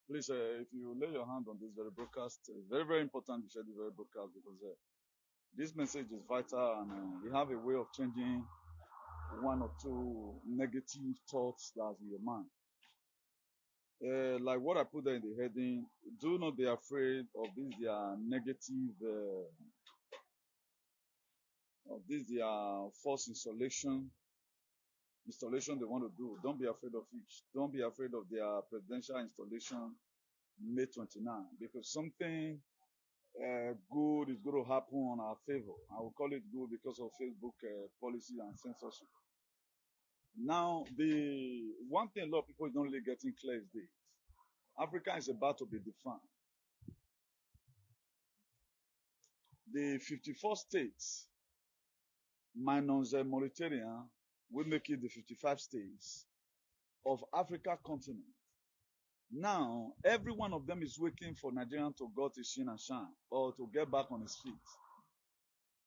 Please, if you lay your hand on this very broadcast, it's very, very important to share this very broadcast because this message is vital and we have a way of changing one or two negative thoughts that's in your mind. Like what I put there in the heading, do not be afraid of this their negative, of this their false installation they want to do. Don't be afraid of it. Don't be afraid of their presidential installation May 29 because something good is going to happen on our favor. I will call it good because of Facebook policy and censorship. Now, the one thing a lot of people don't really getting clear is this. Africa is about to be defined. The 54 states minus Mauritania will make it the 55 states of Africa continent. Now, every one of them is waiting for Nigeria to go to shin and shine or to get back on his feet.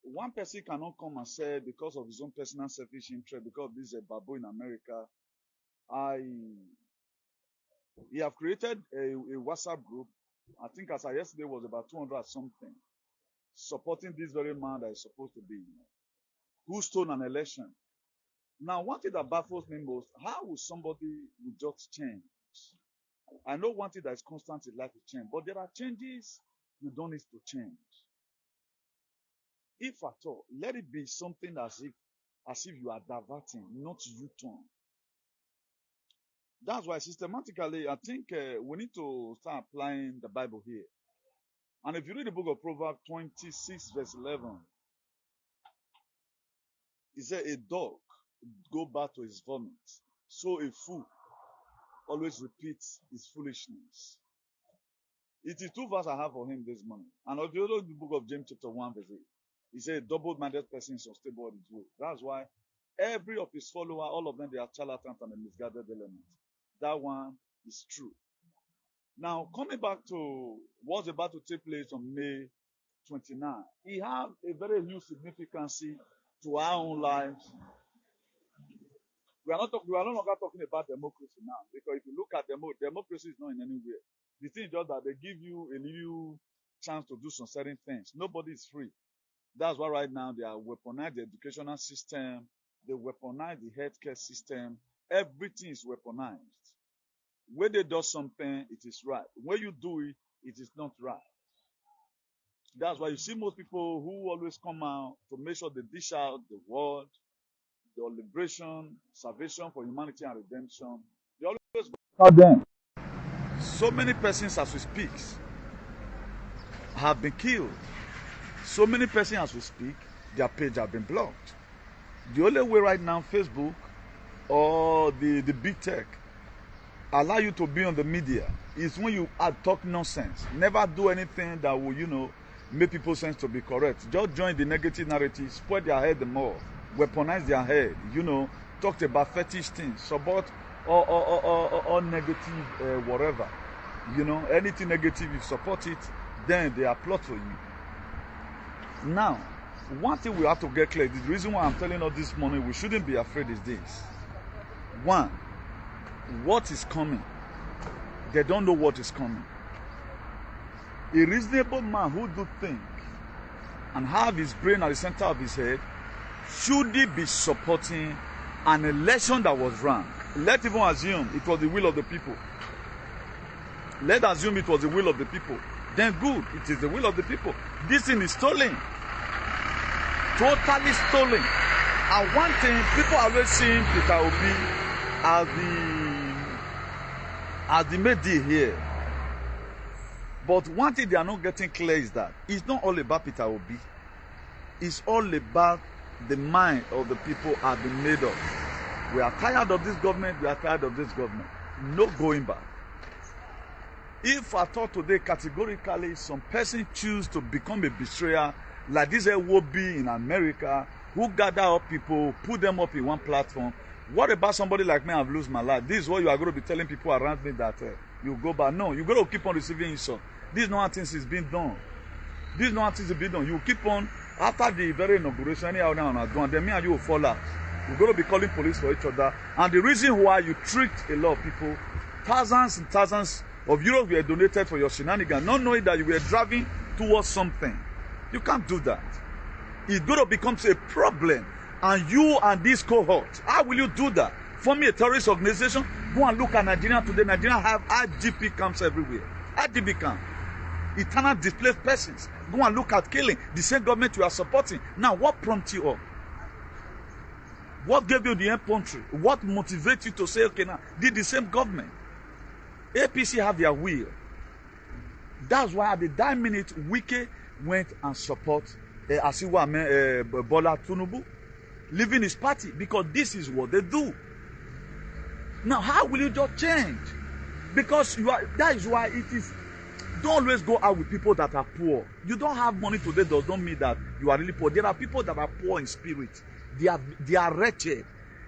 One person cannot come and say because of his own personal selfish interest, because this is a babu in America, he have created a WhatsApp group. I think as of yesterday was about 200 something, supporting this very man that is supposed to be, who stole an election. Now, one thing that baffles me most, how will somebody just change? I know one thing that is constant in life is change, but there are changes you don't need to change. If at all, let it be something as if you are diverting, not U-turn. That's why systematically, I think we need to start applying the Bible here. And if you read the book of Proverbs 26 verse 11, it says, a dog go back to his vomit, so a fool always repeats his foolishness. It is two verses I have for him this morning. And if you read the book of James chapter 1 verse 8, he said, double-minded person is unstable in his way. That's why every of his followers, all of them, they are charlatans and misguided elements. That one is true. Now, coming back to what's about to take place on May 29, it has a very huge significance to our own lives. We are no longer talking about democracy now, because if you look at democracy is not in anywhere. The thing is just that they give you a little chance to do some certain things. Nobody is free. That's why right now they are weaponized the educational system, they weaponize the healthcare system. Everything is weaponized. When they do something, it is right. When you do it, it is not right. That's why you see most people who always come out to make sure they dish out the word, the liberation, salvation for humanity and redemption. They always go them. So many persons as we speak have been killed. So many persons as we speak, their page have been blocked. The only way right now, Facebook or the big tech allow you to be on the media is when you talk nonsense. Never do anything that will, make people's sense to be correct. Just join the negative narrative, spoil their head more, weaponize their head, talk about fetish things, support or negative whatever. Anything negative, you support it, then they applaud for you. Now, one thing we have to get clear, the reason why I'm telling you this morning, we shouldn't be afraid is this. One, what is coming? They don't know what is coming. A reasonable man who do think and have his brain at the center of his head, should he be supporting an election that was wrong? Let's even assume it was the will of the people. Let's assume it was the will of the people. Then good, it is the will of the people. This thing is stolen. Totally stolen. And one thing, people are always seeing Peter Obi as the made here. But one thing they are not getting clear is that it's not all about Peter Obi. It's all about the mind of the people have been made up. We are tired of this government. We are tired of this government. No going back. If I thought today categorically some person choose to become a betrayer, like this would be in America, who gather up people, put them up in one platform, what about somebody like me? I've lost my life. This is what you are going to be telling people around me that you go back. No, you're going to keep on receiving insult. This is not how things is being done. This is not how things is being done. You keep on, after the very inauguration, anyhow now and done, then me and you will fall out. You're going to be calling police for each other. And the reason why you tricked a lot of people, thousands and thousands of euros were donated for your shenanigans, not knowing that you were driving towards something. You can't do that. It's going to become a problem. And you and this cohort, how will you do that? Form a terrorist organization? Go and look at Nigeria today. Nigeria have IDP camps everywhere. IDP camp. Eternal displaced persons. Go and look at killing. The same government you are supporting. Now, what prompts you up? What gave you the infantry? What motivates you to say, okay, now, did the same government? APC have their will. That's why at the dying minute, Wike went and support Bola Tinubu, leaving his party, because this is what they do. Now, how will you just change? Because that is why it is, don't always go out with people that are poor. You don't have money today does not mean that you are really poor. There are people that are poor in spirit. They are wretched.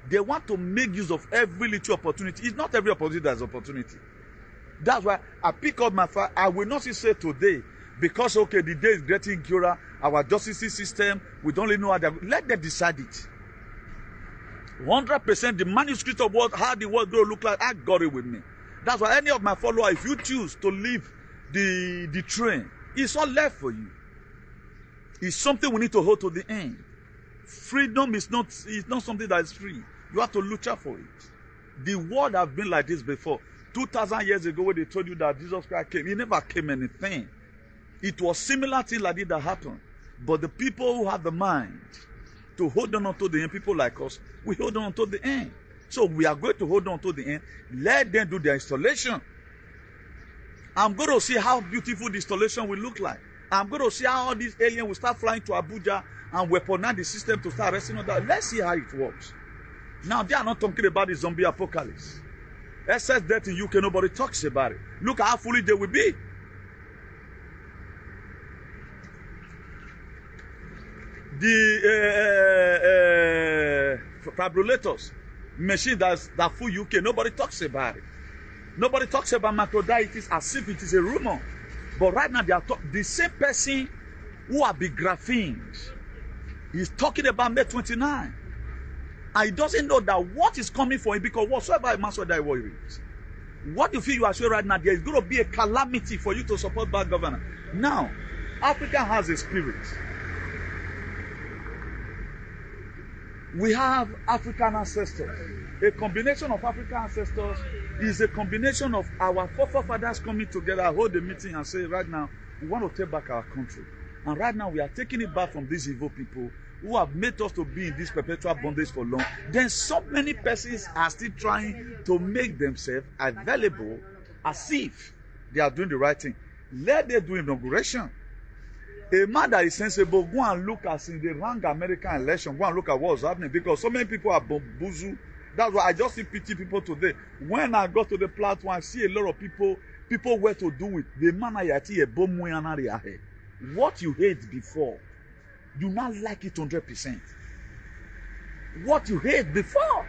They want to make use of every little opportunity. It's not every opportunity that's opportunity. That's why I pick up my file. I will not say today, because, okay, the day is getting clearer, our justice system, we don't really know how they, let them decide it. 100% the manuscript of how the world will look like, I got it with me. That's why any of my followers, if you choose to leave the train, it's all left for you. It's something we need to hold to the end. Freedom is not something that is free. You have to look out for it. The world has been like this before. 2,000 years ago, when they told you that Jesus Christ came, he never came anything. It was similar thing like this that happened. But the people who have the mind to hold on to the end, people like us, we hold on to the end. So we are going to hold on to the end. Let them do their installation. I'm going to see how beautiful the installation will look like. I'm going to see how all these aliens will start flying to Abuja and weaponize the system to start arresting others. Let's see how it works. Now, they are not talking about the zombie apocalypse. Excess death in UK, nobody talks about it. Look at how foolish they will be. The fibrillators, machine that fool UK, nobody talks about it. Nobody talks about microdiabetes as if it is a rumor. But right now, they are the same person who are big graphene. He's talking about May 29. And he doesn't know that what is coming for him, because whatsoever a man that worries. What you feel you are showing right now, there is going to be a calamity for you to support bad governance. Now, Africa has a spirit. We have African ancestors. A combination of African ancestors is a combination of our forefathers coming together, hold a meeting and say, right now, we want to take back our country. And right now, we are taking it back from these evil people who have made us to be in this perpetual bondage for long. Then so many persons are still trying to make themselves available as if they are doing the right thing. Let them do inauguration. A man that is sensible, go and look at in the wrong American election, go and look at what's happening, because so many people are bamboozled. That's why I just see pity people today. When I go to the platform, I see a lot of people were to do it. The man I see a bomb. What you hate before, you not like it 100%. What you hate before,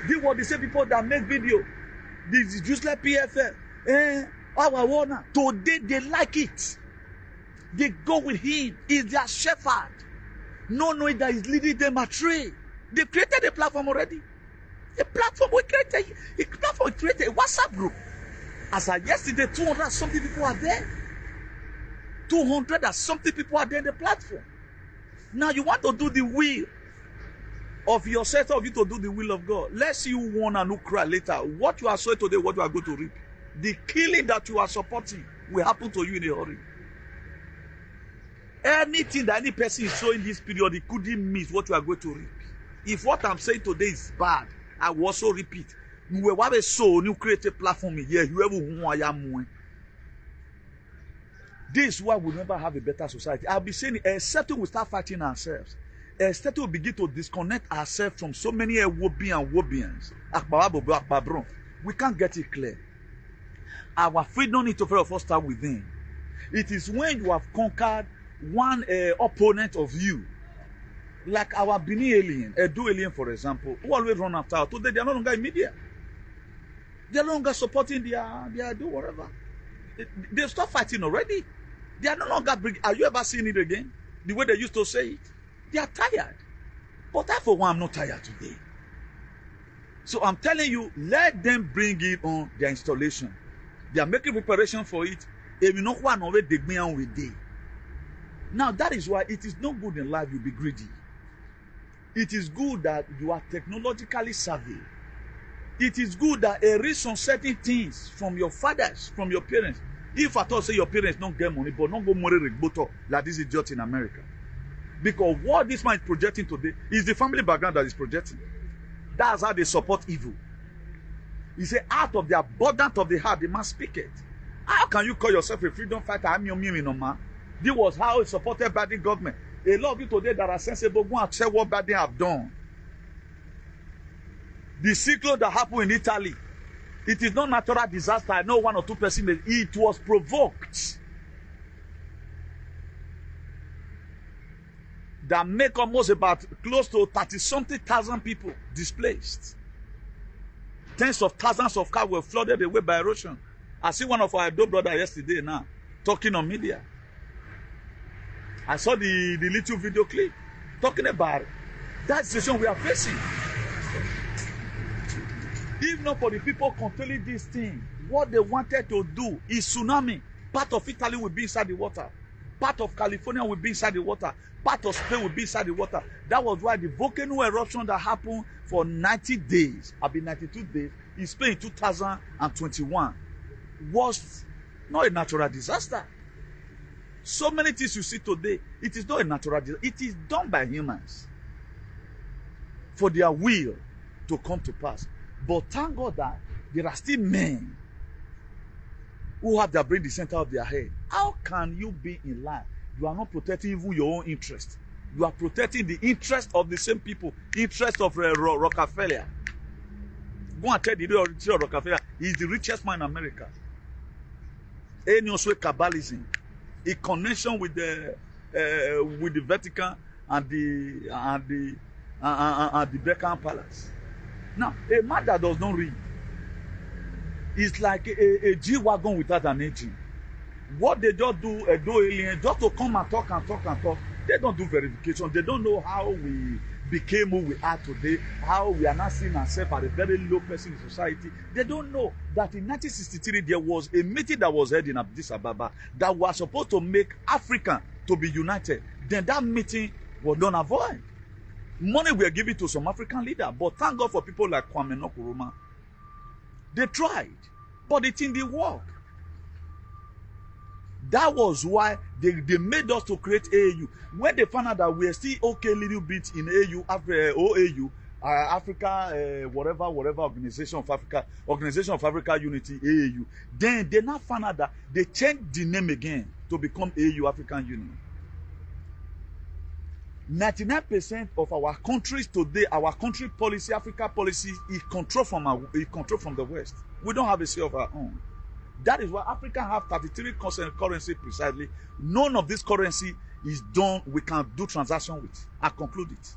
this what they say people that make video. This is just like PFL. Our owner. Today they like it. They go with him. He's their shepherd. No knowing that he's leading them astray. They created a platform already. A platform we created. A platform we created. A WhatsApp group. As of yesterday, 200 something people are there. 200 and something people are there in the platform. Now you want to do the will of yourself, of you to do the will of God. Let's see who won and who cry later. What you are sowing today, what you are going to reap. The killing that you are supporting will happen to you in a hurry. Anything that any person is showing this period, he couldn't miss what you are going to reap. If what I'm saying today is bad, I will also repeat. You have a soul, you create a platform here. This is why we'll never have a better society. I'll be saying, except we start fighting ourselves, except we begin to disconnect ourselves from so many Wobians. We can't get it clear. Our freedom needs to first start within. It is when you have conquered one opponent of you, like our Bini alien, Edo alien, for example, who always run after us. Today they are no longer in media. They are no longer supporting their do whatever. They've stopped fighting already. They are no longer bring. Are you ever seeing it again? The way they used to say it. They are tired. But I, for one, I'm not tired today. So I'm telling you, let them bring it on their installation. They are making preparation for it. Now that is why it is not good in life you be greedy. It is good that you are technologically savvy. It is good that erase on certain things from your fathers, from your parents. If at all say your parents don't get money, but don't go money regboto like this idiot in America. Because what this man is projecting today is the family background that is projecting. That's how they support evil. He said, out of the abundance of the heart, the man speaketh. How can you call yourself a freedom fighter? This was how it supported by the government. A lot of you today that are sensible go and check what Biden have done. The cyclone that happened in Italy, it is not natural disaster. I know 1 or 2 persons. It was provoked. That make almost about close to 30-something thousand people displaced. Tens of thousands of cars were flooded away by erosion. I see one of our adult brothers yesterday now talking on media. I saw the little video clip talking about it. That situation we are facing. If not for the people controlling this thing, what they wanted to do is tsunami. Part of Italy will be inside the water. Part of California will be inside the water. Part of Spain will be inside the water. That was why the volcano eruption that happened for 90 days, 92 days, in Spain in 2021, was not a natural disaster. So many things you see today, it is not a natural disaster. It is done by humans for their will to come to pass. But thank God that there are still men who have their brain in the center of their head. How can you be in life? You are not protecting even your own interest. You are protecting the interest of the same people, interest of Rockefeller. Go and tell the reality of Rockefeller. He is the richest man in America. Any also Kabbalism, in connection with the Vatican and the Buckingham Palace. Now, a man that does not read is like a G-Wagon without an engine. What they just do, just to come and talk and talk and talk. They don't do verification. They don't know how we became who we are today, how we are now seeing ourselves as a very low person in society. They don't know that in 1963 there was a meeting that was held in Addis Ababa that was supposed to make Africa to be united. Then that meeting was not avoided. Money were given to some African leaders, but thank God for people like Kwame Nkrumah. They tried, but it didn't work. That was why they made us to create AAU. When they found out that we are still okay a little bit in OAU, Africa, whatever Organization of Africa Unity, AAU, then they now found out that they changed the name again to become AAU, African Union. 99% of our countries today, our country policy, Africa policy, is controlled from the West. We don't have a say of our own. That is why Africa have 33 currency precisely. None of this currency is done, we can do transaction with. I conclude it.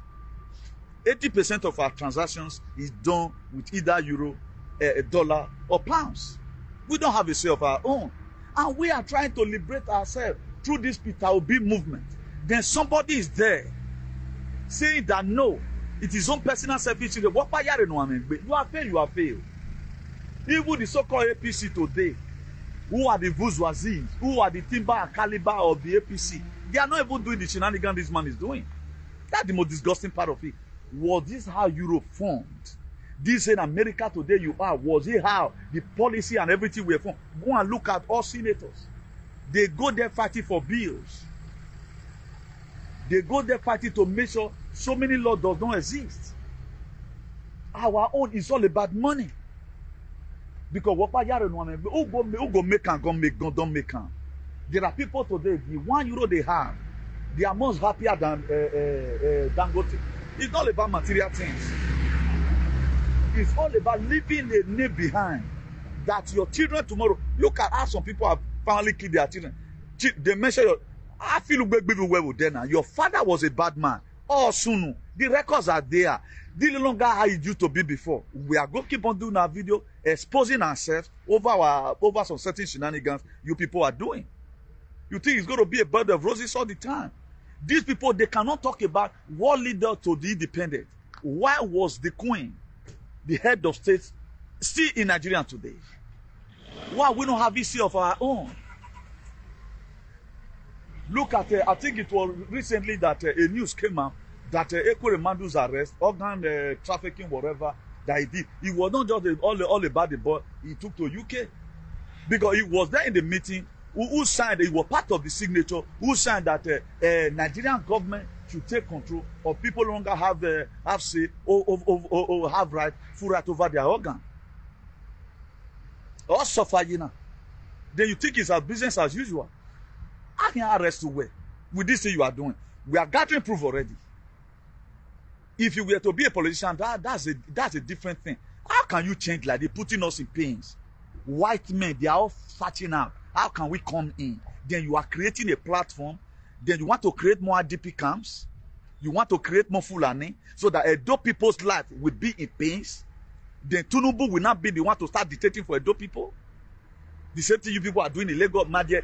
80% of our transactions is done with either euro, dollar, or pounds. We don't have a say of our own. And we are trying to liberate ourselves through this Peter Obi movement. Then somebody is there saying that no, it is own personal selfish. You have failed. Even the so-called APC today, who are the bourgeoisie, who are the timber and caliber of the APC, they are not even doing the shenanigans this man is doing. That's the most disgusting part of it. Was this how Europe formed? This in America today you are, was it how the policy and everything were formed? Go and look at all senators. They go there fighting for bills. They go there fighting to make sure so many laws does not exist. Our own is all about money. Because what who go make and don't make them. There are people today, the €1 they have, they are most happier than Dangote. It's not about material things. It's all about leaving a name behind. That your children tomorrow, you can ask some people have finally killed their children. They mention your, I feel your father was a bad man. Oh, Sunu, the records are there. The no longer how it used to be before. We are going to keep on doing our video, exposing ourselves over some certain shenanigans you people are doing. You think it's going to be a bed of roses all the time? These people, they cannot talk about what led to the independent. Why was the queen, the head of state, still in Nigeria today? Why we don't have VC of our own? Look at, I think it was recently that a news came out that Ekwe Mandu's arrest, organ trafficking, whatever that he did. It was not just all about the boy he took to UK. Because he was there in the meeting, who signed, he was part of the signature, who signed that Nigerian government should take control, or people no longer have say, or have full right over their organ. Or suffer, you know. Then you think it's a business as usual. I can arrest you where? With this thing you are doing. We are gathering proof already. If you were to be a politician, that's a different thing. How can you change like they putting us in pains? White men, they are all fighting out. How can we come in? Then you are creating a platform. Then you want to create more IDP camps. You want to create more Fulani so that Edo people's life will be in pains. Then Tinubu will not be the one to start dictating for Edo people. The same thing you people are doing in Lagos, Madye.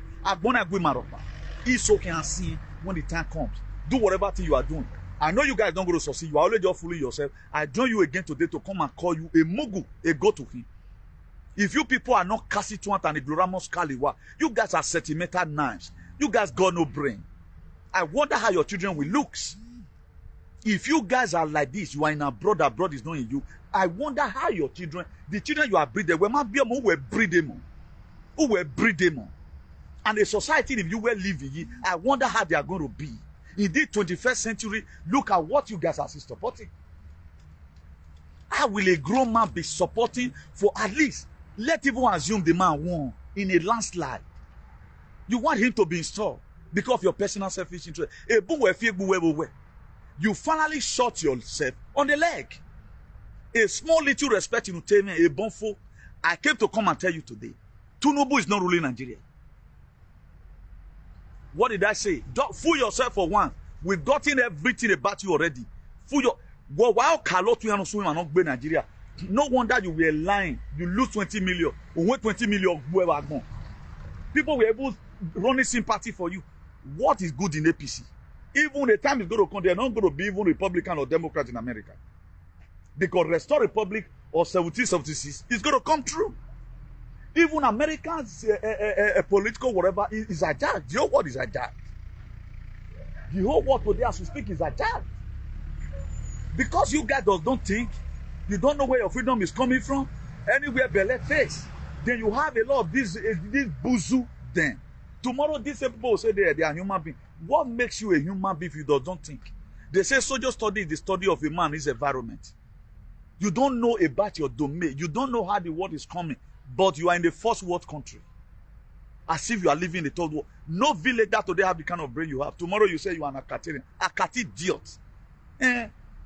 It's okay and see when the time comes. Do whatever thing you are doing. I know you guys don't go to succeed. You are already just fooling yourself. I join you again today to come and call you a mugu, a go to him. If you people are not Cassituant and Ignoramus Kaliwa, you guys are sentimental knives. You guys got no brain. I wonder how your children will look. If you guys are like this, you are in abroad is not in you. I wonder how your children, the children you are breeding, who will breed them. Who will breed them. And a society, if you were living, I wonder how they are going to be. In the 21st century, look at what you guys are supporting. How will a grown man be supporting for at least, let even assume the man won in a landslide. You want him to be installed because of your personal selfish interest. You finally shot yourself on the leg. A small little respect in Utemi, a bonfo. I came to come and tell you today. Tinubu is not ruling Nigeria. What did I say? Don't fool yourself for once. We've gotten everything about you already. Fool your while Carlo Tuyano swim and not be Nigeria. No wonder you were lying. You lose 20 million. Or win 20 million. People were able running sympathy for you. What is good in APC? Even the time is going to come, they're not going to be even Republican or Democrat in America. Because Restore Republic or 1776 is going to come true. Even Americans, political whatever, is hijacked. The whole world is hijacked. The whole world today, as we speak, is hijacked. Because you guys don't think, you don't know where your freedom is coming from, anywhere Bele face, then you have a lot of this buzu then. Tomorrow, these people will say they are human beings. What makes you a human being if you don't think? They say social study is the study of a man's environment. You don't know about your domain. You don't know how the world is coming. But you are in the first world country. As if you are living in the third world. No village that today have the kind of brain you have. Tomorrow you say you are an Akatarian. Akati idiot.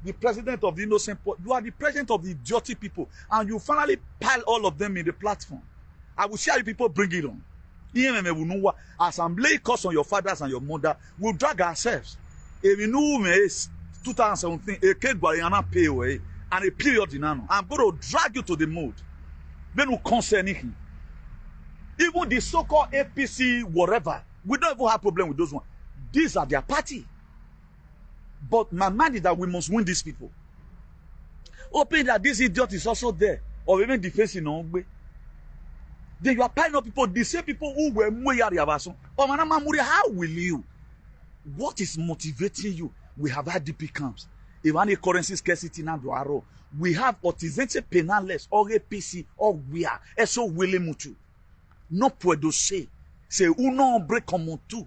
The president of the innocent poor. You are the president of the idiotic people. And you finally pile all of them in the platform. I will see how you people bring it on. Assembly costs on your fathers and your mother. We'll drag ourselves. If you know me, 2017, a cake pay away and a period in ano. I'm going to drag you to the mood. Then we concern him. Even the so-called APC, whatever, we don't even have problem with those ones. These are their party. But my mind is that we must win these people. Hoping that this idiot is also there, or even defacing Ongbe. Then you are piling up people, the same people who were Moyari Abason. Oh, Manama Muri, how will you? What is motivating you? We have IDP camps. If any currency scarcity now, we have authentic penales or APC or we are eso wele mutu. No puedo say. C'est un hombre comme tout.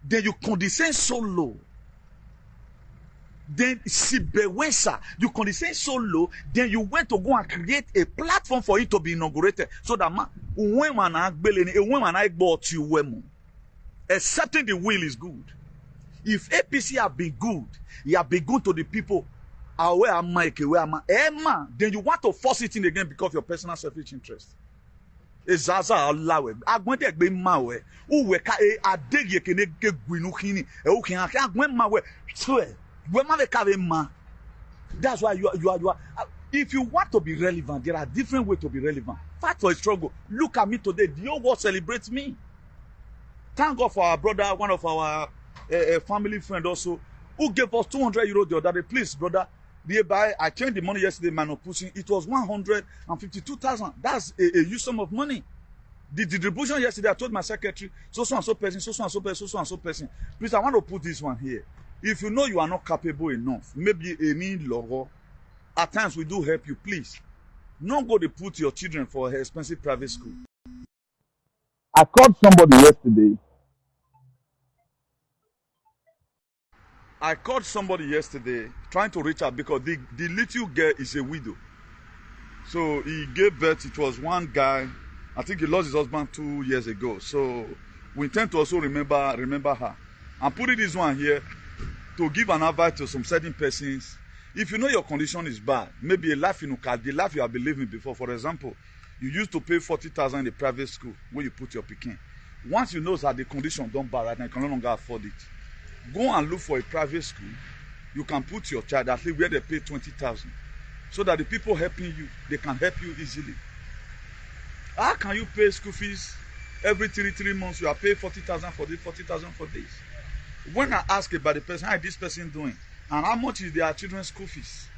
Then you condescend so low. Then you condescend so low. Then you went to go and create a platform for it to be inaugurated. So that accepting the will is good. If APC have been good, you have been good to the people. Then you want to force it in again because of your personal selfish interest. Ezaza alawe. Agwende egbe mawe. Uwe ka adege kene ke gwinukhini. Uke agwen mawe. Swear. That's why you are. If you want to be relevant, there are different ways to be relevant. Fight for a struggle. Look at me today. The whole world celebrates me. Thank God for our brother, one of our family friend also, who gave us 200 euros the other day. Please, brother, Thereby, I changed the money yesterday, man, of pushing. It was 152,000. That's a huge sum of money. The distribution yesterday, I told my secretary, so and so person, so and so person, so and so person. Please, I want to put this one here. If you know you are not capable enough, maybe a mean logo, at times we do help you, please. Don't go to put your children for an expensive private school. I called somebody yesterday. Trying to reach out because the little girl is a widow. So he gave birth. It was one guy. I think he lost his husband 2 years ago. So we intend to also remember her. I'm putting this one here to give an advice to some certain persons. If you know your condition is bad, maybe a life the life you have been living before. For example, you used to pay 40,000 in a private school where you put your pikin. Once you know that the condition don't bad right now, you can no longer afford it. Go and look for a private school. You can put your child at least where they pay 20,000, so that the people helping you, they can help you easily. How can you pay school fees every 3 months? You are paying 40,000 for this, 40,000 for this. When I ask about the person, how is this person doing, and how much is their children's school fees?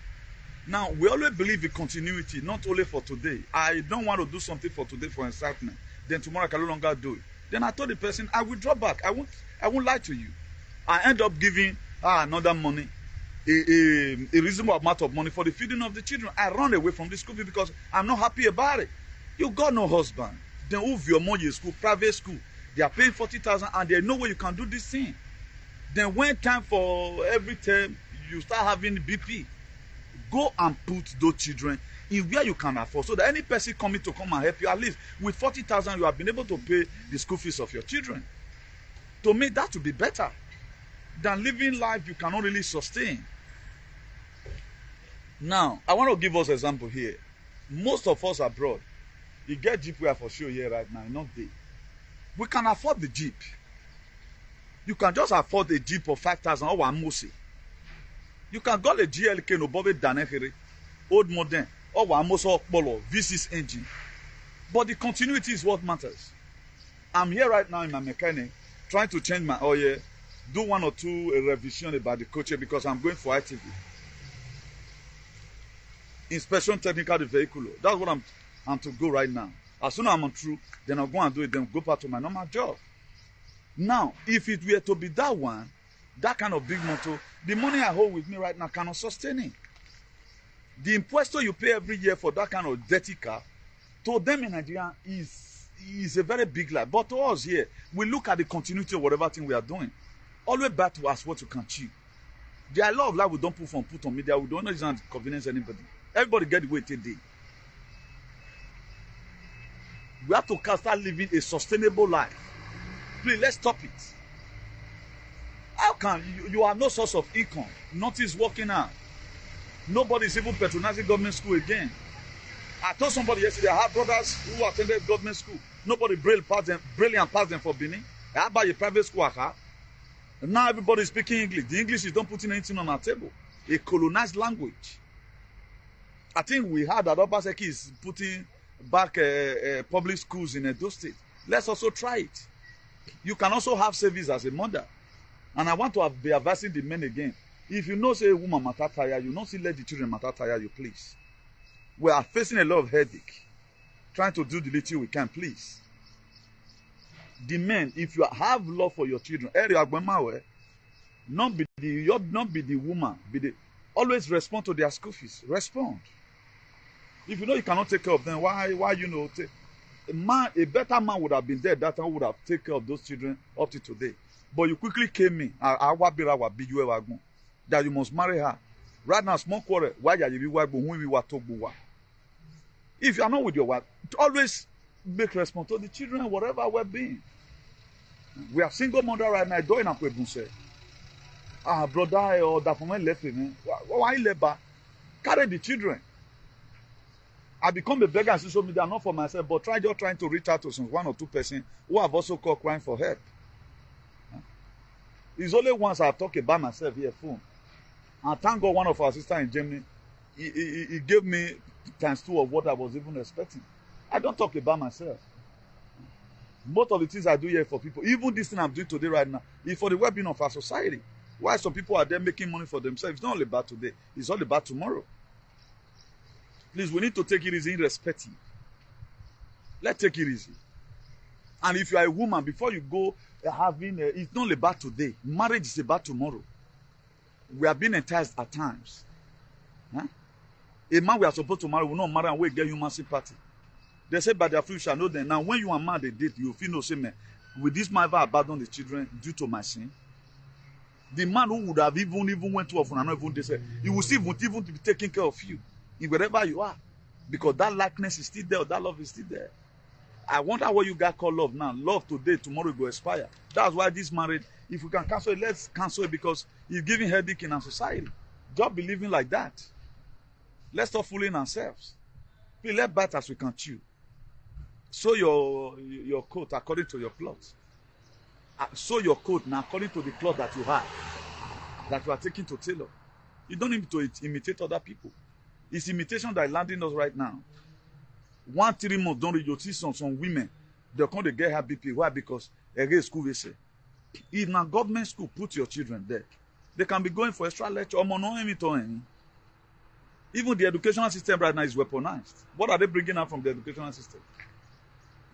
Now, we always believe in continuity, not only for today. I don't want to do something for today for excitement. Then tomorrow I can no longer do it. Then I told the person, I will draw back. I won't lie to you. I end up giving another money, a reasonable amount of money for the feeding of the children. I run away from the school fee because I'm not happy about it. You got no husband. Then move your money in school, private school. They are paying 40,000 and they know where you can do this thing. Then when time for every term, you start having BP. Go and put those children in where you can afford, so that any person coming to come and help you, at least with 40,000, you have been able to pay the school fees of your children. To me, that would be better than living life you cannot really sustain. Now, I want to give us an example here. Most of us abroad, you get Jeep we are for sure here right now, not they. We can afford the Jeep. You can just afford a Jeep of 5,000 or one Mosi. You can get a GLK no Bobby Danekere, old modern, or one Moso Polo, V6 engine. But the continuity is what matters. I'm here right now in my mechanic, trying to change my oil, do 1 or 2 revision about the coach because I'm going for ITV. Inspection technical the vehicle. That's what I'm to go right now. As soon as I'm through, then I'll go and do it, then go back to my normal job. Now, if it were to be that one, that kind of big motor, the money I hold with me right now cannot sustain it. The imposto you pay every year for that kind of dirty car, to them in Nigeria is a very big lie. But to us here, we look at the continuity of whatever thing we are doing. Always back to us what you can chew. There are a lot of life we don't put on media. We don't know it's not convenience anybody. Everybody get the way today. We have to start living a sustainable life. Please, let's stop it. How can you have no source of income? Nothing's working out. Nobody's even patronizing government school again. I told somebody yesterday, I have brothers who attended government school. Nobody brilliant passed them for Benin. I have by a private school I have. Now everybody is speaking English. The English is not putting anything on our table. A colonized language. I think we heard that Obaseki is putting back public schools in Edo State. Let's also try it. You can also have service as a mother. And I want to be advising the men again. If you know, say, a woman matter tire you, not see let the children matter tire you, please. We are facing a lot of headache. Trying to do the little we can, please. The men, if you have love for your children, not be the woman, always respond to their school fees. Respond. If you know you cannot take care of them, why you know? A better man would have been there that time, would have taken care of those children up to today. But you quickly came in, that you must marry her. Right now, small quarrel. Why are you wife? When we were talking, if you are not with your wife, always make response to the children, whatever we're being. We are single mother right now. Doing up with say, brother, or that for me left me. Why labor? Carry the children. I become a beggar on social media, not for myself, but trying to reach out to some 1 or 2 persons who have also called crying for help. It's only once I talk about myself here, phone. And thank God one of our sisters in Germany, he gave me ×2 of what I was even expecting. I don't talk about myself. Most of the things I do here for people, even this thing I'm doing today right now, is for the well-being of our society. Why some people are there making money for themselves? It's not all about today. It's all about tomorrow. Please, we need to take it easy irrespective. Let's take it easy. And if you are a woman, before you go it's not about today. Marriage is about tomorrow. We are being enticed at times. Huh? A man we are supposed to marry will not marry and we get human sympathy. They say by their fruit shall know them. Now when you and man they date, you feel no same man. Will this man ever abandon the children due to my sin? The man who would have even went to often and not even they say, he will still even be taking care of you in wherever you are. Because that likeness is still there, or that love is still there. I wonder what you guys call love now. Love today, tomorrow will expire. That's why this marriage, if we can cancel it, let's cancel it because it's giving headache in our society. Just believing like that. Let's stop fooling ourselves. Please, let's bite as we can chew. Sew your coat according to your clothes. Sew your coat now according to the cloth that you have, that you are taking to tailor. You don't need to imitate other people. It's imitation that is landing us right now. 1-3 months don't read, you see some women, they're going to get her BP. Why? Because again school they say. If now government school, put your children there. They can be going for extra lecture. Even the educational system right now is weaponized. What are they bringing out from the educational system?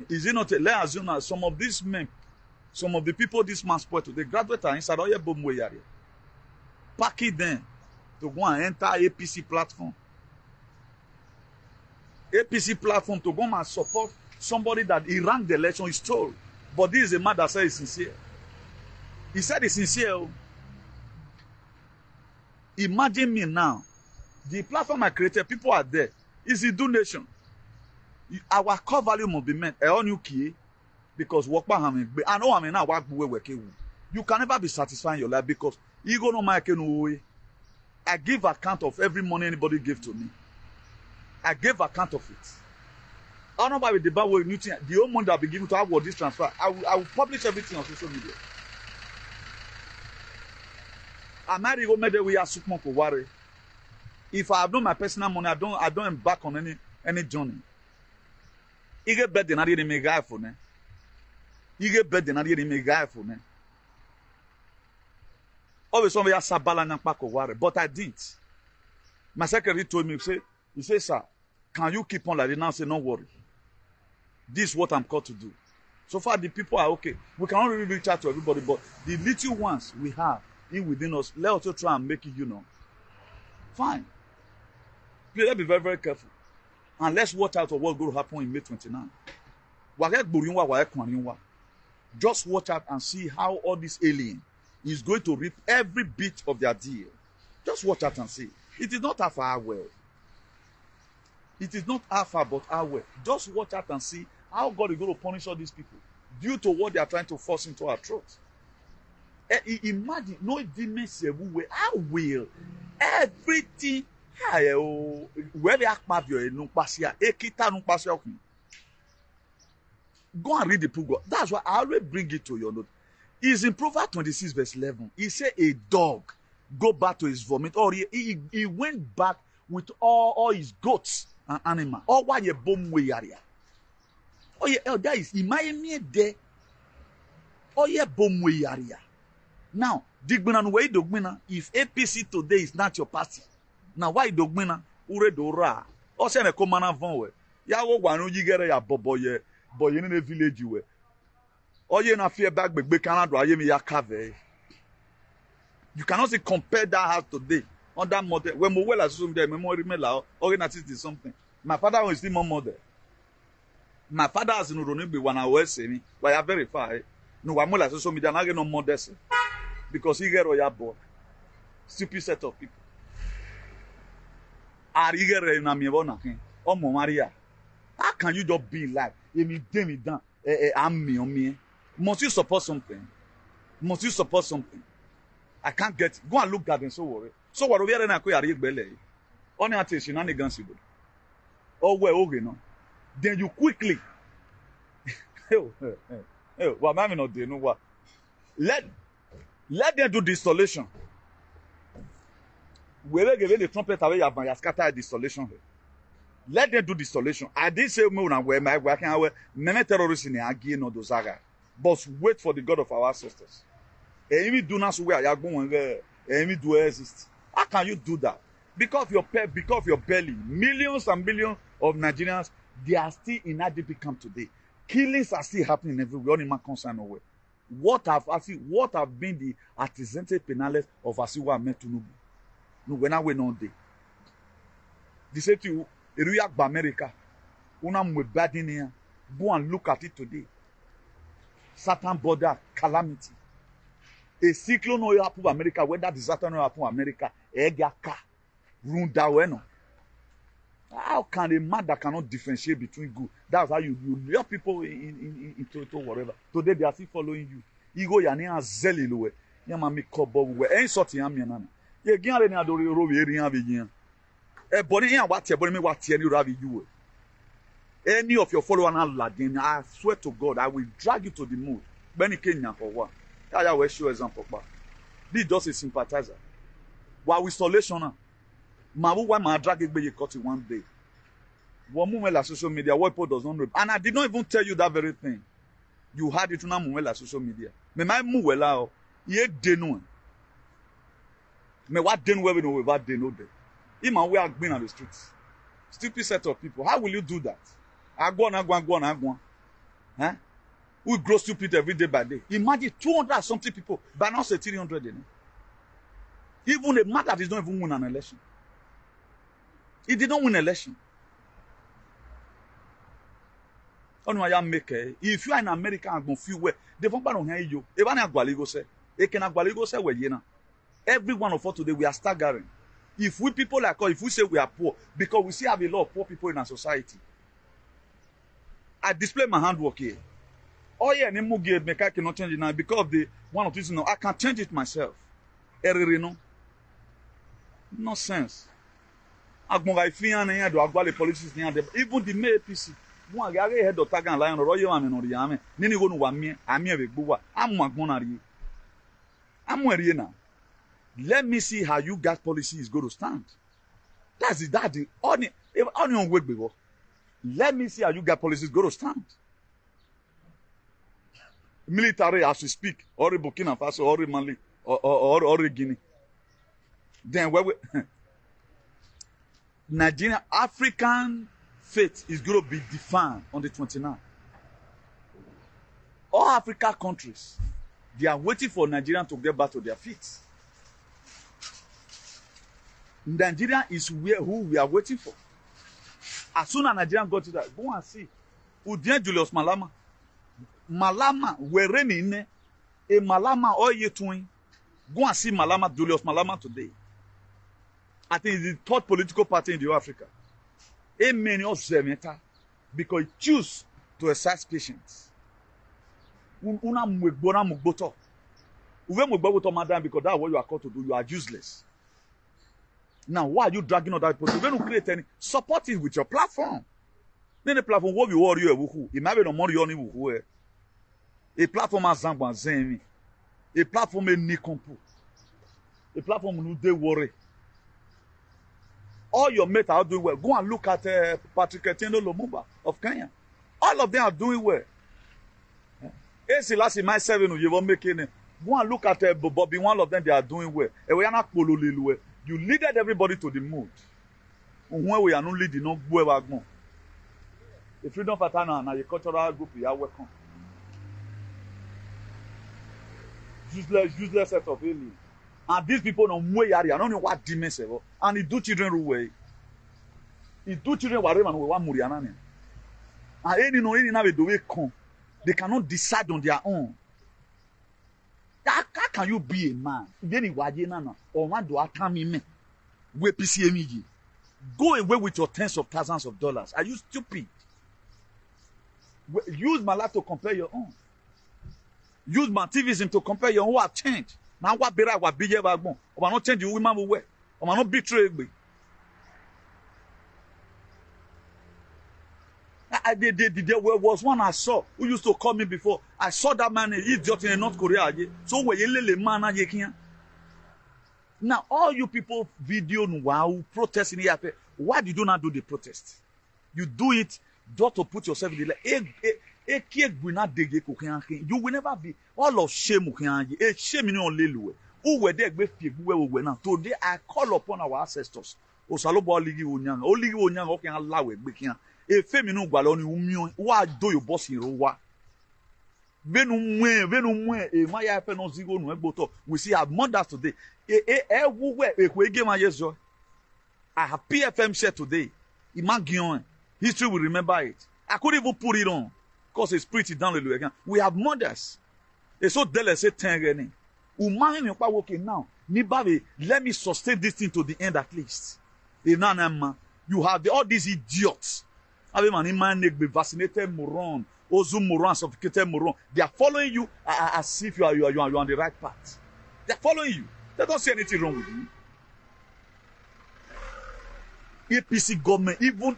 Is it not? Let's assume that some of these men, some of the people this man spoiled to, they graduate are inside all your bomb area. Pack it then to go and enter APC platform. APC platform to go and support somebody that he ranked the election, he stole. But this is a man that said he's sincere. He said he's sincere. Imagine me now. The platform I created, people are there. It's a donation. Our core value must be met. Because work by having. I know I mean now work work. You can never be satisfied in your life because ego no make no way. I give account of every money anybody gave to me. I gave account of it. I don't know about the bad way. The whole money that I've been given to have this transfer. I will publish everything on social media. I'm not even made we are super for worry. If I have done my personal money, I don't embark on any journey. You get better than I did in my guy for me. You get better than I did in my guy for me. Always somebody has a balance and pack of worry, but I didn't. My secretary told me, he said, sir, can you keep on like this? Now I say, no worry. This is what I'm called to do. So far, the people are okay. We cannot really reach out to everybody, but the little ones we have in within us, let's also try and make it, fine. Please, let's be very, very careful. And let's watch out for what's going to happen in May 29. Just watch out and see how all this alien is going to reap every bit of their deal. Just watch out and see. It is not half our well. It is not half our but our well. Just watch out and see how God is going to punish all these people due to what they are trying to force into our throats. Imagine, no demons everywhere. How will everything where they are go and read the book. That's why I always bring it to your note. It's in Proverbs 26 verse 11. He said a dog go back to his vomit, or he went back with all his goats and animals. Or why you bomb way area. Oh yeah, that is me there. Oh yeah, bomb way area. Now, digbina way dogbina. If APC today is not your party, now why dogbina? Ure dora. O se ne komana vonwe. Ya wo gwanu yigere ya boboye. Boy in a village you were. Oh ye na fear back be Canada aye me ya cave. You cannot say compare that house today on that model. When we well assume the memory mela or in is something. My father was still more model. My father has no be when I was saying, but I verify. No, I'm more social media not no modest because he get royal board. Stupid set of people. Are you getting na me bona kin? Oh Maria. How can you just be like I'm me? Must you support something? Must you support something? I can't get it. Go and look at them, so worry. So what we are na ko yari gbele. Only attention na negansi go. Oh well, okay no. Then you quickly what mama no dey know what. Let them do the installation. We will give the trumpet away ya scatter the installation here. Let them do the installation. I did say where my working away many terrorists in the no dozaga. But wait for the God of our ancestors. Emi do not swear ya go emi do exist. How can you do that? Because of your belly, millions and millions of Nigerians, they are still in IDP camp today. Killings are still happening everywhere. Only man concern nowhere. What have been the antecedent penales of Asiwa Metunubu? No, when I went on day. They say to you, Eruyak America, una bad in here. Go and look at it today. Certain border calamity. A cyclone no happen America, whether disaster no happen America, egaka, runda weno. How can a man that cannot differentiate between good? That's how you lure people into whatever. Today they are still following you. Ego ya ni azeli lowe. Ya mami kobo we. En sorti ya mi nana. Ye gian ni adori robi eri ya bi body ya what body me what ni rabi you. Any of your followers now ladin, I swear to God, I will drag you to the mood. Benny Kenya for what? I will show example. This just a sympathizer. While with isolation now. Mabu why my drag it be you cut it one day. One moment like social media, what people does not know. And I did not even tell you that very thing. You had it on moment like social media. Me my move well ye denu. Me what denu we know what denu de. Even we are being on the streets. Stupid set of people. How will you do that? I go on. Huh? We grow stupid every day by day. Imagine 200 something people, but now say 300. You know? Even a man that is not even win an election. He did not win an election. If you are in America and go feel well, they won't hear you. Every one of us today, we are staggering. If we people like us, if we say we are poor, because we still have a lot of poor people in our society. I display my handwork here. Oh yeah, I cannot change it now because of the one of these. I can change it myself. Nonsense. Even the mayor PC. One guy head of Tagan Lion or Royal Army or Yame. Nini go no one I'm here with Buwa. I'm where now. Let me see how you guys' policy is going to stand. That's the onion work before. Let me see how you guys' policy is going to stand. Military as we speak, or Burkina Faso, or Mali, or Guinea. Then where we Nigeria, African fate is going to be defined on the 29th. All African countries, they are waiting for Nigeria to get back to their feet. Nigeria is who we are waiting for. As soon as Nigeria got to that, go and see. Udien Julius Malama. Malama, where in a Malama or ye twin. Go and see Malama, Julius Malama today. I think it's the third political party in the Africa. A many of them because it choose to exercise patience. Una mwegbona mugboto. Uwe mugboto madam because that's what you are called to do. You are useless. Now, why are you dragging on that person? You're going to create any support it with your platform. Then the platform what you worry you. It might be no more you only. A platform as Zangban Zemi. A platform a Nikompu. A platform who they worry. All your mates are doing well. Go and look at Patrick Etienne Lumumba of Kenya. All of them are doing well. AC last in my 7 you were making it. Go and look at Bobby. One of them they are doing well. You leaded everybody to the mood. When we are not leading, no go. The Freedom Fighter and the cultural group you are welcome. Useless set of aliens. And these people know way area. I don't know what demons ever. And it do children away. It do children whatever we want Muriana. And any no any now the way come. They cannot decide on their own. How can you be a man? Then or man do me we PCMG. Go away with your tens of thousands of dollars. Are you stupid? Use my life to compare your own. Use my activism to compare your own. What change? Now what better what bigger backbone? Or not change the women will wear. Or not betray me. There was one I saw who used to call me before. I saw that man, he's just in North Korea. So man. Now all you people video wow protesting here. Why did you not do the protest? You do it Just to put yourself in the you will never be all of shame. Shame in your little. Who were there? Today I call upon our ancestors. Osalobo ligi onyang, oligi onyang okan alawe gbekian. E feminu gbalo ni umio, wa do your boss in rowa. Venu mwe, ma ya fe no zigo nu egboto. We see our mothers today. Wo we ekwe ma yeso. I have PFM share today. Imagine history will remember it. I couldn't even put it on because it's pretty down the again. We have mothers. It's so dele say 10 reni. Umani me pa working now. Nibabe, let me sustain this thing to the end at least. You have all these idiots. Be vaccinated moron, ozu moron, sophisticated moron. They are following you as if you are on the right path. They are following you. They don't see anything wrong with you. APC government, even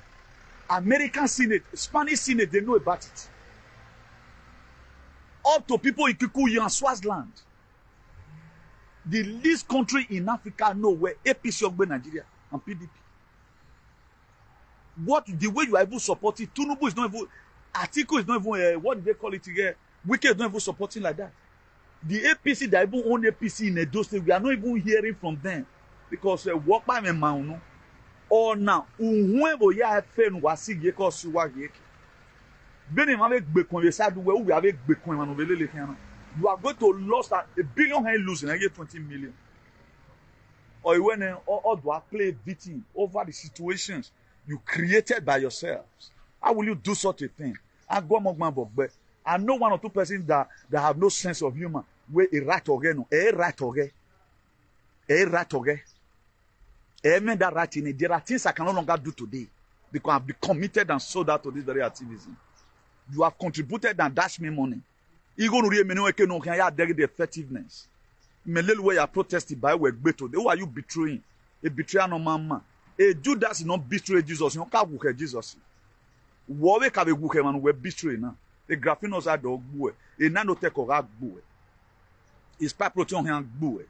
American Senate, Spanish Senate, they know about it. Up to people in Kikuyu and Swaziland. The least country in Africa know where APC Ogbe Nigeria and PDP. The way you are even supporting, Tinubu is not even, Atiku is not even, what do they call it again? Wike is not even supporting like that. The APC, that even own APC in Edo State, we are not even hearing from them. Because work by me man, or now, whoever you have failed was see ye cause you are ye. Beni make Bekon, you said where we have a Bekon and Ovele. You are going to lose $1 billion and losing, I get 20 million. Or you went or do I play victim over the situations you created by yourselves? How will you do such a thing? I go among my book, but I know 1 or 2 persons that have no sense of humor. Where a right again, a right again, a right again. Amen. That right in it. There are things I can no longer do today because I've been committed and sold out to this very activism. You have contributed and dashed me money. You go to the effectiveness. Me little way I protested by work better. Who are you betraying? A betrayer no man. A Judas is not betray Jesus. You can't work Jesus. What we can work man we betray now. A graphinos are dog boy. A nanotech or rag boy. A spy protein hand boy.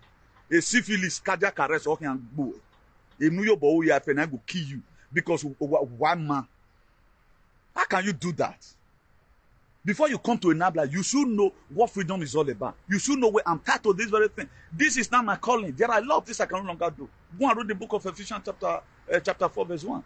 A syphilis cardiac arrest or hand boy. A New York boy I will kill you because one man. How can you do that? Before you come to a Nabla, you should know what freedom is all about. You should know where I'm tied to this very thing. This is not my calling. There are a lot of things I can no longer do. Go and read the book of Ephesians chapter 4 verse 1.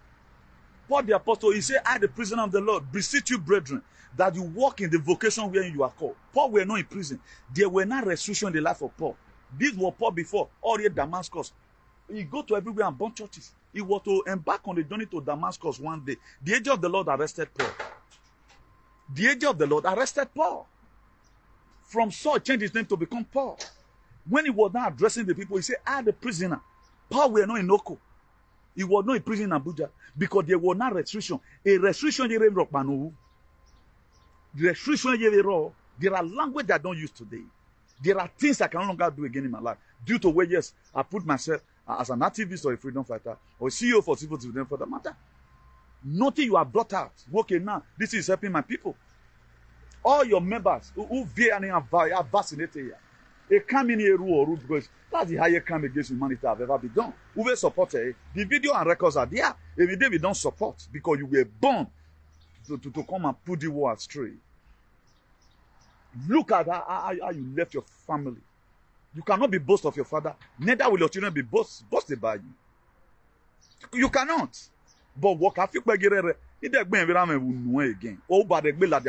Paul the apostle, he said, I the prisoner of the Lord, beseech you brethren, that you walk in the vocation wherein you are called. Paul were not in prison. There were not restrictions in the life of Paul. This was Paul before, all the Damascus. He go to everywhere and burn churches. He was to embark on the journey to Damascus one day. The angel of the Lord arrested Paul. The angel of the Lord arrested Paul. From Saul, changed his name to become Paul. When he was now addressing the people, he said, I the prisoner. Paul were not in Oko. He was not in prison in Abuja because there was no restriction. A restriction, there are language I don't use today. There are things I can no longer do again in my life. Due to where, yes, I put myself as an activist or a freedom fighter or CEO for civil disobedience for that matter. Nothing you have brought out. Okay, now, this is helping my people. All your members who are vaccinated here, they come in here because that's the highest crime against humanity I've ever been done. Who will support it? The video and records are there. Every day we don't support because you were born to come and put the war astray. Look at how you left your family. You cannot be boast of your father. Neither will your children be boasted by you. You cannot. But what I feel it again. Oh, but the bill at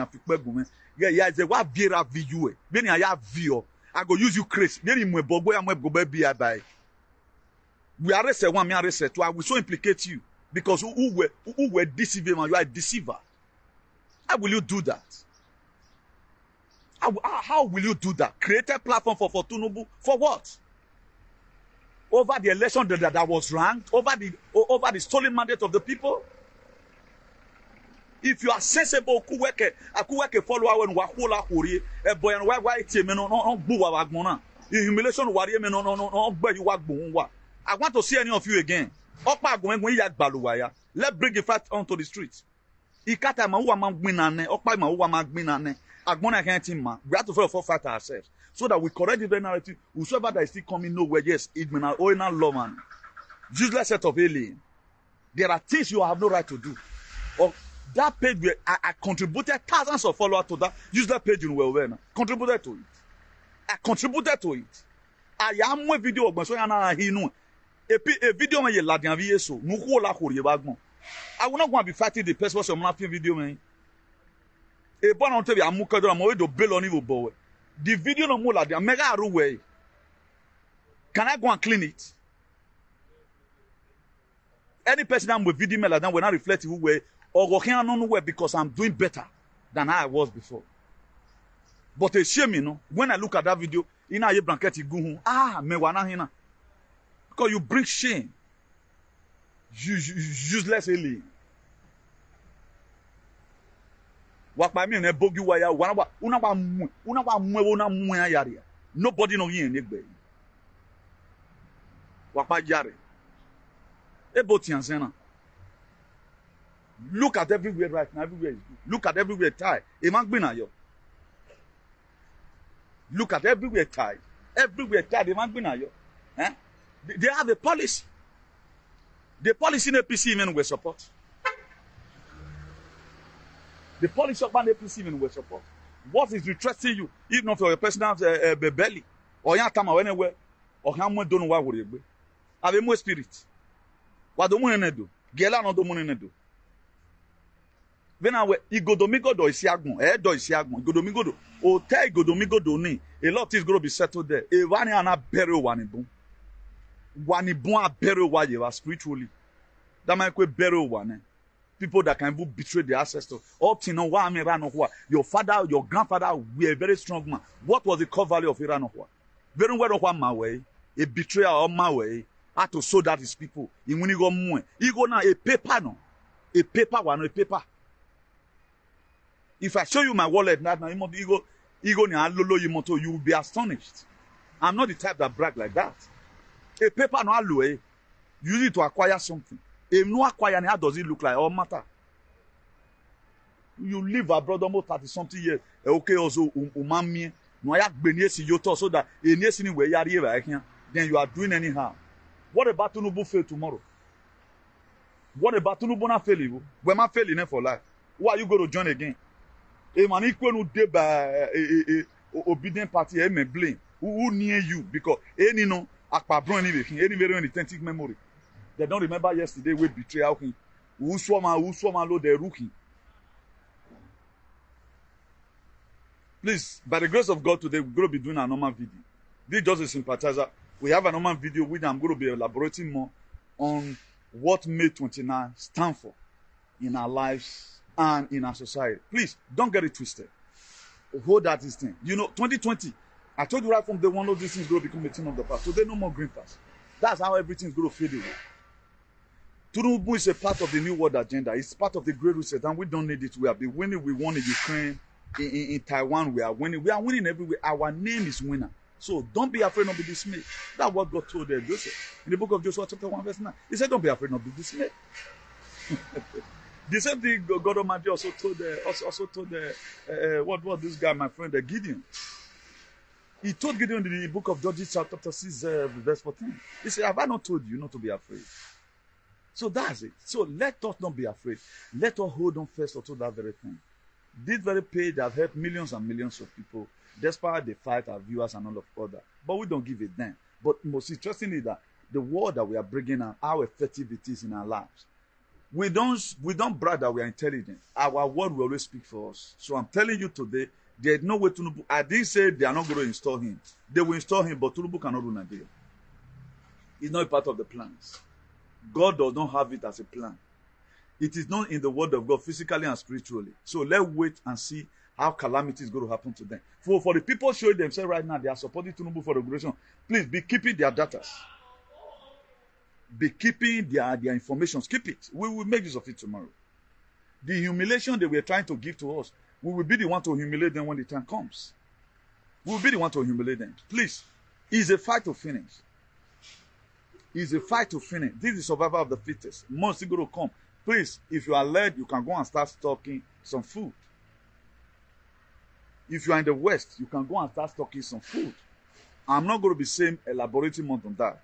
yeah, they what Vera view. Then I have view. I go use you Chris. Then you go by. We arrested one, me arrested two. I will so implicate you because who were deceiving and you are a deceiver. How will you do that? How will you do that? Create a platform for Tinubu for what? Over the election that was ranked, over the stolen mandate of the people. If you are sensible, kuweke follow when wahola hori, boy and why no buwa wagbona. The humiliation warrior men no bear you wagbonwa. I want to see any of you again. Opa when yak baluwaya. Let's bring the fight onto the streets. Ikata ma uwa magbinane, opa ma uwa magbinane. Agbona can't man. We have to fight ourselves. So that we correct the narrative. Whosoever that is still coming nowhere, yes, it may not own law man. Useless set of alien. There are things you have no right to do. Or That page where I contributed thousands of followers to that. Use that page in well. Contributed to it. I contributed to it. I am a video of so yana hinu. A video me la dian vie so. Nu ko la ko ye bagmo. I will not go and be fighting the person so my video man. E bon on te bi amuka do mo do bail on you boy. The video no mo la dian mega aru way. Can I go and clean it? Any person that with video me like that will not reflect who way or go can no way because I'm doing better than I was before. But a shame, you know, when I look at that video, in a blanket go me wana hina. Because you bring shame. Useless alien. What by me ne bogi waya una wa mwe yari. Nobody know yin negbe. What by yari. Look at everywhere right now. Everywhere is good. Look at everywhere tie. Look at everywhere tie. Everywhere tie. Eh? They have a policy. The policy in APC even will support. The policy of APC even will support. What is interesting you, if not for your personal belly, or your time or anywhere, or how much don't know what would be. Have a more spirit. What do you do? Gela no do you do? When I were Igodomigo do isiagun, do isiagun, Igodomigo do. O te Igodomigo do ni. A lot is going to be settled there. E wani ana burial wanibun. Wanibun a burial wa yewa spiritually. That might be burial wane. People that can even betray their ancestors. Up to now, your father, your grandfather were a very strong man. What was the core value of Iranohua? Very well of one my way, a betrayer on my way. Had to show that his people. In when you go more, you go now a paper no, a paper one, a paper. If I show you my wallet now, you go you will be astonished. I'm not the type that brag like that. A paper no allow, use it to acquire something. If no acquire, how does it look like? All matter. You live abroad almost 30-something years. Okay, also umami no ayak benyesi yoto so that anyesi where you are here, then you are doing anyhow. What about Tinubu fail tomorrow? What about Tinubu not fail you? When I fail for life, why are you going to join again? A man equal no dey by obedient party, may blame who near you because any no akpabron any very authentic memory. They don't remember yesterday we betray him. Who swama lo the rookie. Please, by the grace of God today, we're going to be doing a normal video. This is just a sympathizer. We have a normal video which I'm going to be elaborating more on what May 29 stand for in our lives and in our society. Please, don't get it twisted. Hold that this thing. You know, 2020, I told you right from day one of these things going to become a thing of the past. Today, no more green pass. That's how everything's going to fade away. Tinubu is a part of the New World Agenda. It's part of the Great Reset, and we don't need it. We have been winning. We won in Ukraine. In Taiwan, we are winning. We are winning everywhere. Our name is winner. So don't be afraid, not be dismayed. That's what God told Joseph. In the book of Joshua chapter 1 verse 9. He said, don't be afraid, not be dismayed. The same thing God Almighty also told what this guy, my friend, Gideon. He told Gideon in the book of Judges chapter 6 verse 14. He said, have I not told you not to be afraid? So that's it. So let us not be afraid. Let us hold on first to that very thing. This very page has helped millions and millions of people, despite the fight, our viewers and all of other. But we don't give a damn. But most interesting is that the word that we are bringing out, how effective it is in our lives. We don't brag that we are intelligent. Our word will always speak for us. So I'm telling you today, there is no way Tinubu. I didn't say they are not going to install him. They will install him, but Tinubu cannot rule Nigeria. It's not a part of the plans. God does not have it as a plan. It is not in the word of God, physically and spiritually. So let's wait and see how calamity is going to happen to them. For the people showing themselves right now, they are supporting Tinubu for regulation. Please be keeping their data. Be keeping their information. Keep it. We will make use of it tomorrow. The humiliation they were trying to give to us, we will be the one to humiliate them when the time comes. We will be the one to humiliate them. Please, it's a fight to finish. It's a fight to finish. This is the survival of the fittest. Months is going to come. Please, if you are led, you can go and start stocking some food. If you are in the West, you can go and start stocking some food. I'm not going to be saying elaborating more on that.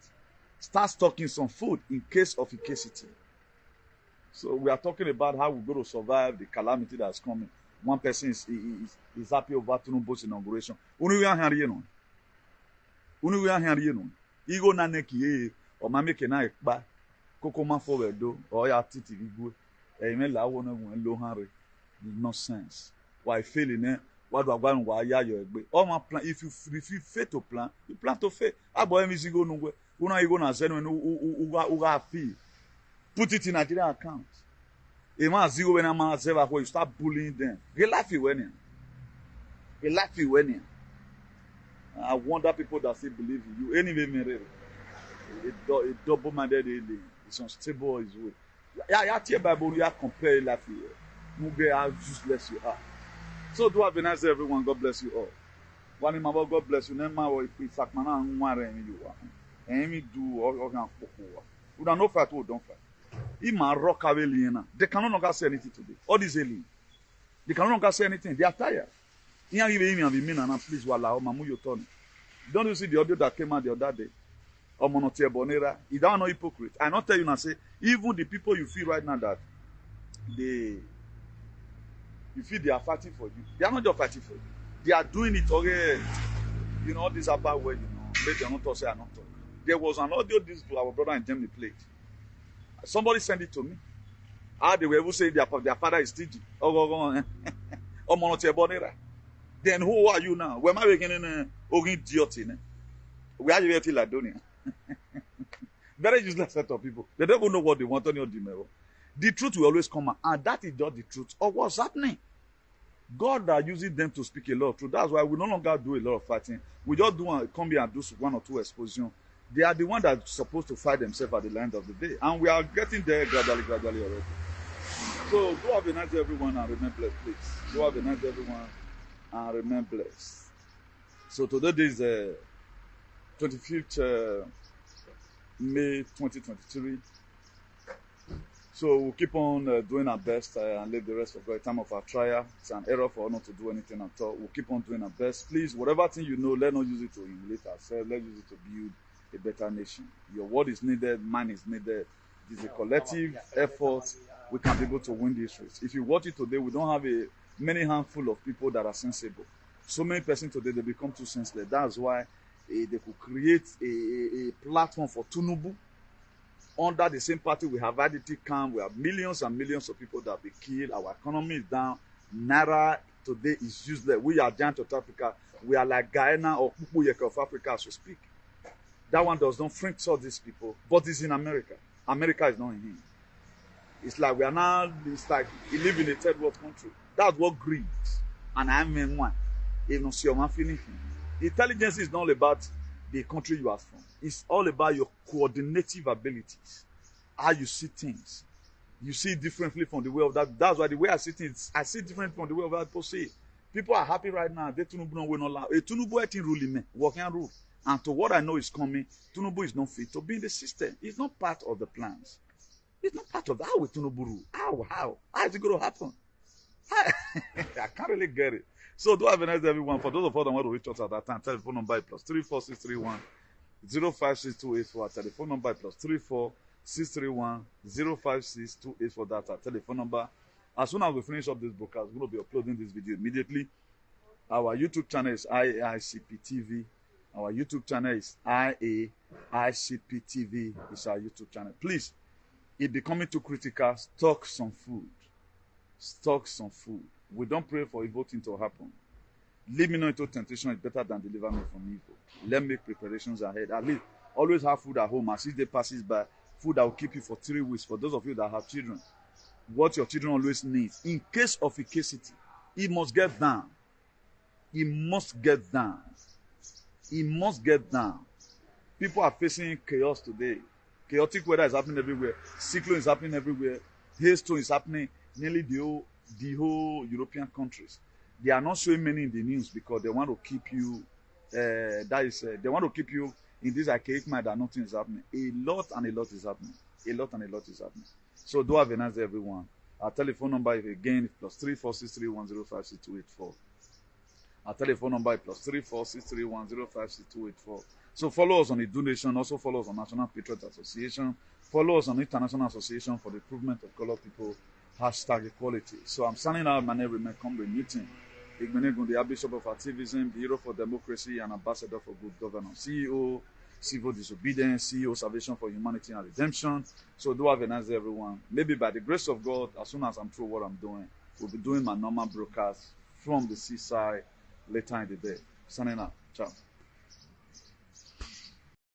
Start stocking some food in case of scarcity. So we are talking about how we're going to survive the calamity that's coming. One person is happy over Tinubu's inauguration. Unu are here, you know. Igo na neki or mame kena ekpa koko ma forward do or ya titi igwe. Eme la wona lo hanre. Nonsense. Why failing eh? What do I want why ya your egbe? All my plan if you fail to plan, you plan to fail. Abo emi zigo no we. Una igo na zeno uga fee. Put it in Nigerian account. A man zero when a man where you start bullying them. They laugh you when I wonder people that still believe in you. Anyway, a double-minded alien. It's unstable his way. Yeah, tell Bible you compare life here. You get how useless you are. So do have a nice day, everyone. God bless you all. One in my God bless you. Never mind if Sakmana and one you are. And me do all we don't know fight, we don't fight. Ima rock aliena. They can no longer say anything today. All these alien. They can no longer say anything. They are tired. Please, wala mamu your turn. Don't you see the audio that came out the other day? Omonotie Bonera. You don't know hypocrite. I not tell you now say even the people you feel right now that you feel they are fighting for you. They are not just fighting for you. They are doing it okay. You know all this about where you know. Maybe they are not talk, say I not talk. There was an audio this to our brother in Germany played. Somebody sent it to me. How they were able to say their father is stingy. Then who are you now? Where am I beginning idiot in? Where are you at Ladonia? Very useless set of people. They don't even know what they want on your demo. The truth will always come out, and that is just the truth of what's happening. God are using them to speak a lot of truth. That's why we no longer do a lot of fighting. We just come here and do one or two expositions. They are the ones that are supposed to fight themselves at the end of the day. And we are getting there gradually already. So, do have a nice day, everyone, and remain blessed, please. Do have a nice day, everyone, and remain blessed. So, today is 25th May 2023. So, we'll keep on doing our best and leave the rest of the time of our trial. It's an error for us not to do anything at all. We'll keep on doing our best. Please, whatever thing you know, let's not use it to humiliate ourselves. Let's use it to build a better nation. Your word is needed, mine is needed. It is a collective effort. We can be able to win this race. If you watch it today, we don't have many handful of people that are sensible. So many persons today, they become too senseless. That's why they could create a platform for Tinubu. Under the same party, we have IDT camp. We have millions and millions of people that have been killed. Our economy is down. Naira today is useless. We are giant of Africa. We are like Guyana or Kukuyeke of Africa as we speak. That one does not fringe all these people, but it's in America. America is not in him. It's like we are now, it's like we live in a third world country. That's what greed. And I'm in one. Intelligence is not all about the country you are from. It's all about your coordinative abilities. How you see things. You see differently from the way of that. That's why the way I see things, I see different from the way of that people see. People are happy right now. They Tinubu no will not allow. Tinubu is ruling me, working rule. And to what I know is coming, Tinubu is not fit to be in the system. It's not part of the plans. It's not part of that. How will Tinubu rule? How? How is it going to happen? I can't really get it. So do have a nice day, everyone. For those of us that want to reach us at that time, telephone number is +34631 056284. Telephone number is +34631 056284. That's our telephone number. As soon as we finish up this broadcast, we're going to be uploading this video immediately. Our YouTube channel is IAICP TV. Our YouTube channel is IAICP TV. It's our YouTube channel. Please, if becoming too critical, stock some food. Stock some food. We don't pray for evil thing to happen. Lead me not into temptation is better than deliver me from evil. Let's make preparations ahead. At least always have food at home. As each day passes by, food that will keep you for 3 weeks. For those of you that have children, what your children always need. In case of scarcity, it must get down. It must get down. It must get down. People are facing chaos today. Chaotic weather is happening everywhere. Cyclone is happening everywhere. Hailstone is happening nearly the whole European countries. They are not showing many in the news because they want to keep you. They want to keep you in this archaic mind that nothing is happening. A lot is happening. A lot is happening. So do have a nice day, everyone. Our telephone number is again +34631056284. Our telephone number is +34631056284. So follow us on the donation. Also follow us on National Patriot Association. Follow us on International Association for the Improvement of Colored People, #equality. So I'm signing out. My name remains Comrade Newton. Igbenegun, the Archbishop of Activism, the Hero for Democracy, and Ambassador for Good Governance. CEO, Civil Disobedience, CEO, Salvation for Humanity and Redemption. So do have a nice day, everyone. Maybe by the grace of God, as soon as I'm through what I'm doing, we'll be doing my normal broadcast from the seaside later in the day. Signing out. Ciao.